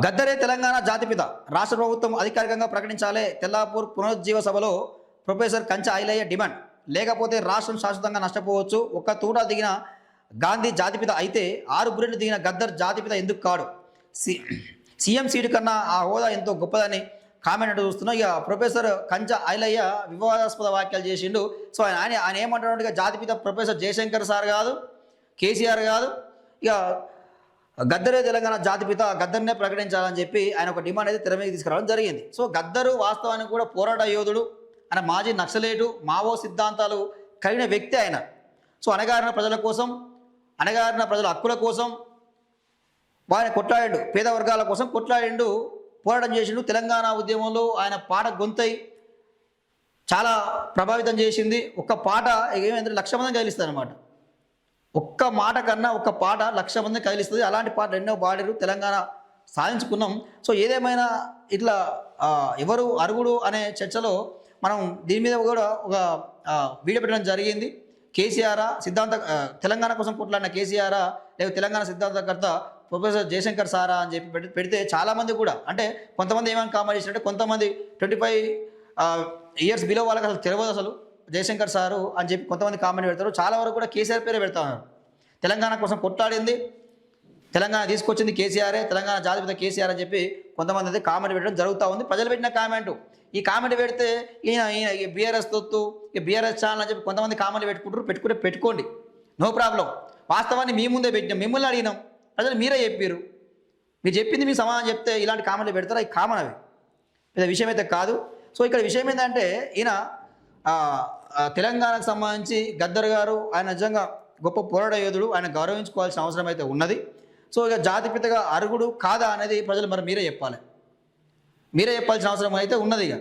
గద్దరే తెలంగాణ జాతిపిత రాష్ట్ర ప్రభుత్వం అధికారికంగా ప్రకటించాలే. తెల్లాపూర్ పునరుజ్జీవ సభలో ప్రొఫెసర్ కంచ ఐలయ్య డిమాండ్. లేకపోతే రాష్ట్రం శాశ్వతంగా నష్టపోవచ్చు. ఒక్క తూట దిగిన గాంధీ జాతిపిత అయితే 6 బుల్లెట్లు దిగిన గద్దర్ జాతిపిత ఎందుకు కాడు? సీఎం సీటు కన్నా ఆ హోదా ఎంతో గొప్పదని కామెంట్ అంటూ చూస్తున్నాం. ఇక ప్రొఫెసర్ కంచ ఐలయ్య వివాదాస్పద వ్యాఖ్యలు చేసిండు. సో ఆయన ఏమంటున్నాడు, ఇక జాతిపిత ప్రొఫెసర్ జయశంకర్ సార్ కాదు, కేసీఆర్ కాదు, ఇక గద్దరే తెలంగాణ జాతిపిత, గద్దర్నే ప్రకటించాలని చెప్పి ఆయన ఒక డిమాండ్ అయితే తెర మీదకి తీసుకురావడం జరిగింది. సో గద్దరు వాస్తవానికి కూడా పోరాట యోధుడు, ఆయన మాజీ నక్సలేటు, మావో సిద్ధాంతాలు కలిగిన వ్యక్తి ఆయన. సో అణగారిన ప్రజల కోసం, అణగారిన ప్రజల హక్కుల కోసం ఆయన కొట్లాడిండు, పేద వర్గాల కోసం కొట్లాడిండు, పోరాటం చేసిండు. తెలంగాణ ఉద్యమంలో ఆయన పాట గొంతై చాలా ప్రభావితం చేసింది. ఒక్క పాట ఏమైందంటే 1,00,000 మందిని కదిలిస్తుంది అనమాట. ఒక్క మాట కన్నా ఒక్క పాట 1,00,000 మందిని కదిలిస్తుంది. అలాంటి పాటలు ఎన్నో పాడారు, తెలంగాణ సాధించుకున్నాం. సో ఏదేమైనా ఇట్లా ఎవరు అరుగుడు అనే చర్చలో మనం దీని మీద కూడా ఒక వీడియో పెట్టడం జరిగింది. కేసీఆర్ సిద్ధాంత తెలంగాణ కోసం కొట్లాడిన కేసీఆర్ లేదా తెలంగాణ సిద్ధాంతకర్త ప్రొఫెసర్ జయశంకర్ సారా అని చెప్పి పెడితే చాలామంది కూడా, అంటే కొంతమంది ఏమైనా కామెంట్ చేసినట్టే, కొంతమంది 25 ఇయర్స్ బిలో వాళ్ళకి అసలు తెలియదు అసలు జయశంకర్ సారు అని చెప్పి కొంతమంది కామెంట్ పెడతారు. చాలా వరకు కూడా కేసీఆర్ పేరే పెడతా ఉన్నారు. తెలంగాణ కోసం కొట్లాడింది, తెలంగాణ తీసుకొచ్చింది కేసీఆరే, తెలంగాణ జాతిపిత కేసీఆర్ అని చెప్పి కొంతమంది అయితే కామెంట్ పెట్టడం జరుగుతూ ఉంది. ప్రజలు పెట్టిన కామెంటు, ఈ కామెంట్ పెడితే ఈయన బీఆర్ఎస్ తొత్తు, బీఆర్ఎస్ ఛానల్ అని చెప్పి కొంతమంది కామెంట్లు పెట్టుకోండి, నో ప్రాబ్లం. వాస్తవాన్ని మీ ముందే పెట్టినాం, మిమ్మల్ని అడిగినాం, ప్రజలు మీరే చెప్పారు, మీరు చెప్పింది మీ సమాధానం చెప్తే ఇలాంటి కామెంట్లు పెడతారా? ఈ కామన్ అవి, పెద్ద విషయం అయితే కాదు. సో ఇక్కడ విషయం ఏంటంటే, ఈయన తెలంగాణకు సంబంధించి గద్దర్ గారు ఆయన నిజంగా గొప్ప పోరాట యోధుడు, ఆయన గౌరవించుకోవాల్సిన అవసరం అయితే ఉన్నది. సో ఇక జాతిపితగా అరుగుడు కాదా అనేది ప్రజలు మరి మీరే చెప్పాలి, మీరే చెప్పాల్సిన అవసరం అయితే ఉన్నది. ఇక